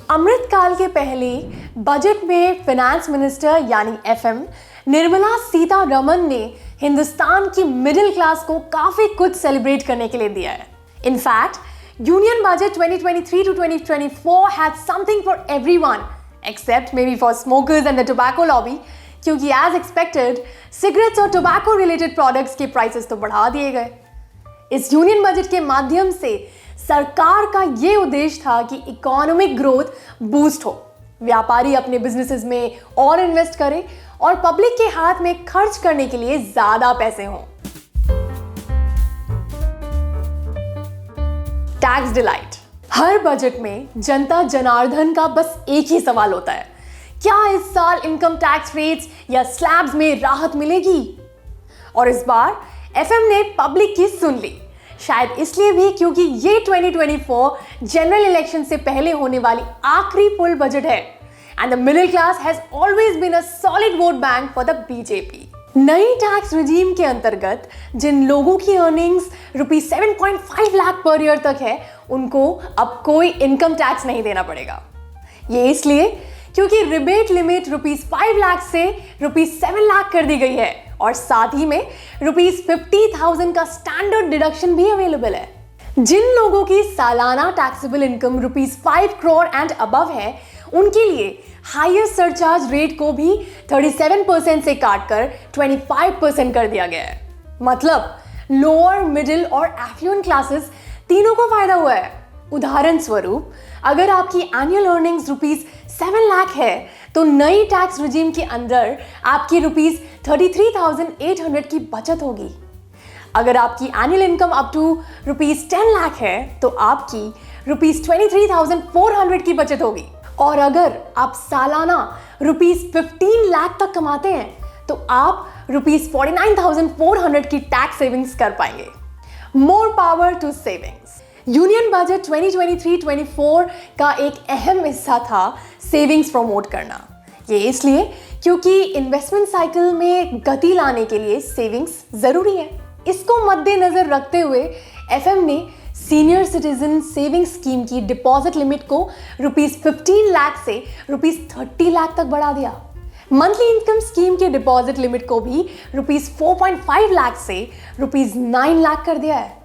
अमृतकाल के पहले बजट में फाइनेंस मिनिस्टर यानी एफएम निर्मला सीतारमण ने हिंदुस्तान की मिडिल क्लास को काफी कुछ सेलिब्रेट करने के लिए दिया है। In fact union budget 2023 to 2024 had something for everyone except maybe for smokers and the tobacco lobby, क्योंकि as expected सिगरेट्स और टोबैको रिलेटेड प्रोडक्ट्स के प्राइसेस तो बढ़ा दिए गए। इस यूनियन बजट के माध्यम से सरकार का ये उद्देश्य था कि इकोनॉमिक ग्रोथ बूस्ट हो, व्यापारी अपने बिजनेसेस में और इन्वेस्ट करें और पब्लिक के हाथ में खर्च करने के लिए ज्यादा पैसे हों। Tax delight. हर बजट में जनता जनार्दन का बस एक ही सवाल होता है, क्या इस साल इनकम टैक्स रेट्स या स्लैब्स में राहत मिलेगी? और इस बार एफएम ने पब्लिक की सुन ली, शायद इसलिए भी क्योंकि ये 2024 जनरल इलेक्शन से पहले होने वाली आखिरी फुल बजट है and the middle class has always been a solid vote bank for the BJP. नई टैक्स रिजीम के अंतर्गत जिन लोगों की earnings rupees 7.5 lakh per year तक है, उनको अब कोई इनकम टैक्स नहीं देना पड़ेगा। ये इसलिए क्योंकि रिबेट लिमिट रुपीज 5 लाख से रुपीज 7 लाख कर दी गई है और साथ ही में रुपीज 50,000 का स्टैंडर्ड डिडक्शन भी अवेलेबल है। जिन लोगों की सालाना taxable income rupees 5 crore and above है, उनके लिए हायर सरचार्ज रेट को भी 37% से काटकर 25% कर दिया गया है। मतलब लोअर, मिडिल और एफ्लुएंट क्लासेस तीनों को फायदा हुआ है। उदाहरण स्वरूप, अगर आपकी एनुअल अर्निंग्स रुपीज 7 लाख है तो नई टैक्स रिजीम के अंदर आपकी रुपीज 33,800 की बचत होगी। अगर आपकी annual income up to rupees 10 lakh है तो आपकी रुपीज 23,400 की बचत होगी। और अगर आप सालाना रुपीज 15 लाख तक कमाते हैं तो आप रुपीज 49,400 की टैक्स सेविंग्स कर पाएंगे। More power to savings. Union budget 2023-24 का एक अहम हिस्सा था सेविंग्स प्रमोट करना। ये इसलिए क्योंकि इन्वेस्टमेंट साइकिल में गति लाने के लिए सेविंग्स जरूरी है। इसको मद्देनजर रखते हुए एफएम ने सीनियर सिटीजन सेविंग स्कीम की डिपॉजिट लिमिट को रुपीज 15 लाख से रुपीज 30 लाख तक बढ़ा दिया। मंथली इनकम स्कीम के डिपॉजिट लिमिट को भी रुपीज 4.5 लाख से रुपीज 9 लाख कर दिया है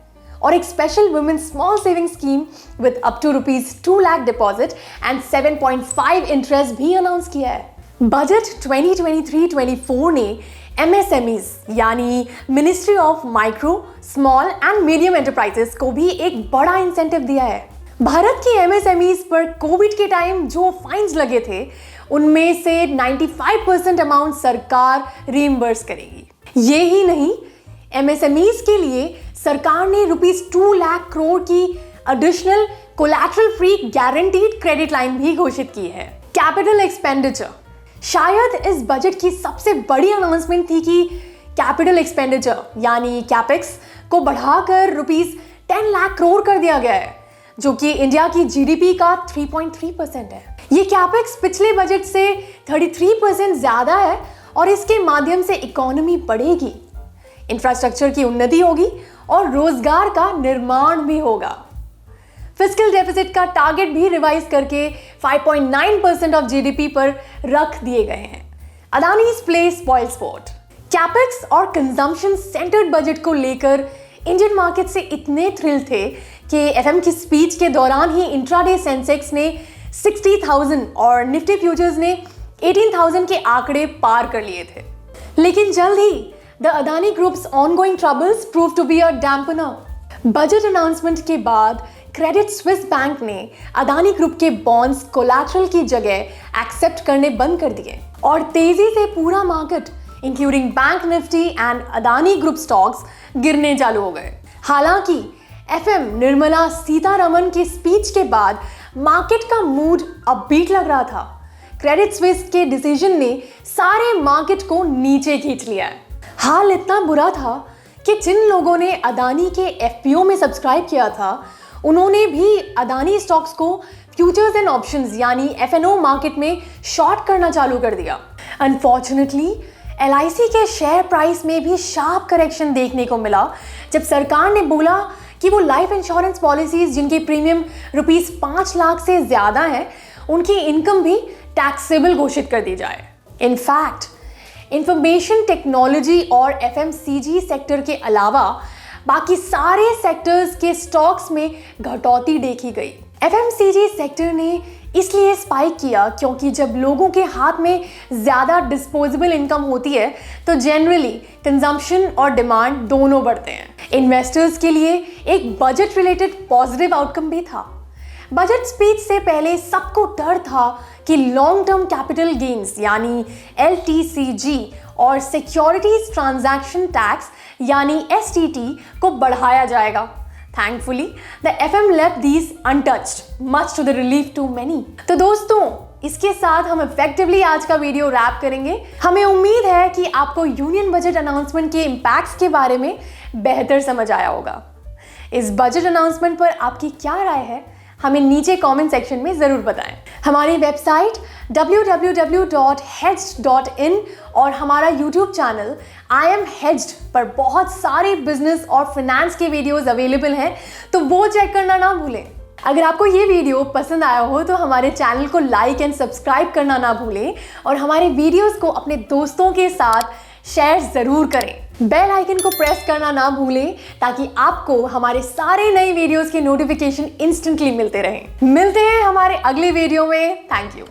और एक special women small saving scheme with up to rupees 2 lakh deposit and 7.5 interest भी अनाउंस किया है। बजट 2023-24 ने एमएसएमईज यानी ministry of micro, small and medium enterprises को भी एक बड़ा इंसेंटिव दिया है। भारत की एमएसएमईज पर कोविड के टाइम जो फाइन्स लगे थे, उनमें से 95% अमाउंट सरकार रीइंबर्स करेगी। ये ही नहीं, एमएसएमईज के लिए सरकार ने रुपीज 2 लाख करोड़ की additional collateral free guaranteed credit line भी घोषित की है। Capital expenditure. शायद इस बजट की सबसे बड़ी अनाउंसमेंट थी कि कैपिटल एक्सपेंडिचर यानी कैपेक्स को बढ़ाकर रुपीज 10 लाख करोड़ कर दिया गया है, जो कि इंडिया की जीडीपी का 3.3% है। ये कैपेक्स पिछले बजट से 33% ज्यादा है और इसके माध्यम से इकोनॉमी बढ़ेगी, इंफ्रास्ट्रक्चर की उन्नति होगी और रोजगार का निर्माण भी होगा। फिस्कल डेफिसिट का टारगेट भी रिवाइज करके 5.9% ऑफ जीडीपी पर रख दिए गए हैं। Adani's play spoil sport. Capex और कंजम्पशन सेंटर्ड बजट को लेकर इंडियन मार्केट से इतने थ्रिल थे कि एफएम की स्पीच के दौरान ही इंट्राडे सेंसेक्स ने 60,000 और निफ्टी फ्यूचर्स ने 18,000 के आंकड़े पार कर लिए थे। लेकिन जल्द ही The Adani Group's ongoing troubles proved to be a dampener. Budget announcement के बाद क्रेडिट स्विस बैंक ने अदानी ग्रुप के बॉन्ड्स कोलैटरल की जगह एक्सेप्ट करने बंद कर दिए और तेजी से पूरा market including bank Nifty and Adani group stocks गिरने चालू हो गए। हालांकि एफएम निर्मला सीतारमण की स्पीच के बाद मार्केट का मूड अपबीट लग रहा था। क्रेडिट स्विस के डिसीजन ने सारे मार्केट को नीचे खींच लिया है। हाल इतना बुरा था कि जिन लोगों ने अदानी के एफपीओ में सब्सक्राइब किया था, उन्होंने भी अदानी स्टॉक्स को फ्यूचर्स एंड ऑप्शंस यानी एफएनओ मार्केट में शॉर्ट करना चालू कर दिया। अनफॉर्चुनेटली एलआईसी के शेयर प्राइस में भी शार्प करेक्शन देखने को मिला जब सरकार ने बोला कि वो लाइफ इंश्योरेंस पॉलिसीज जिनके प्रीमियम रुपीस 5 लाख से ज्यादा है उनकी इनकम भी टैक्सेबल घोषित कर दी जाए। इनफैक्ट इंफॉर्मेशन टेक्नोलॉजी और एफएमसीजी सेक्टर के अलावा बाकी सारे सेक्टर्स के स्टॉक्स में घटौती देखी गई। एफएमसीजी सेक्टर ने इसलिए स्पाइक किया क्योंकि जब लोगों के हाथ में ज़्यादा डिस्पोजेबल इनकम होती है तो जनरली कंजम्पशन और डिमांड दोनों बढ़ते हैं। इन्वेस्टर्स के लिए एक बजट रिलेटेड पॉजिटिव आउटकम भी था। बजट स्पीच से पहले सबको डर था कि लॉन्ग टर्म कैपिटल गेन्स यानी LTCG और सिक्योरिटीज ट्रांजैक्शन टैक्स यानी STT को बढ़ाया जाएगा। Thankfully, the FM left these untouched, much to the relief to many. तो दोस्तों, इसके साथ हम इफेक्टिवली आज का वीडियो रैप करेंगे। हमें उम्मीद है कि आपको यूनियन बजट अनाउंसमेंट के इम्पैक्ट्स के बारे में बेहतर समझ आया होगा। इस बजट अनाउंसमेंट पर आपकी क्या राय है, हमें नीचे कमेंट सेक्शन में ज़रूर बताएं। हमारी वेबसाइट www.hedged.in और हमारा YouTube channel I am Hedged पर बहुत सारे बिजनेस और फाइनेंस के वीडियोस अवेलेबल हैं, तो वो चेक करना ना भूलें। अगर आपको ये वीडियो पसंद आया हो तो हमारे चैनल को लाइक एंड सब्सक्राइब करना ना भूलें और हमारे वीडियोस को अपने दोस्तों के साथ शेयर ज़रूर करें। बेल आइकन को प्रेस करना ना भूलें ताकि आपको हमारे सारे नए वीडियोस के नोटिफिकेशन इंस्टेंटली मिलते रहें। मिलते हैं हमारे अगले वीडियो में। Thank you.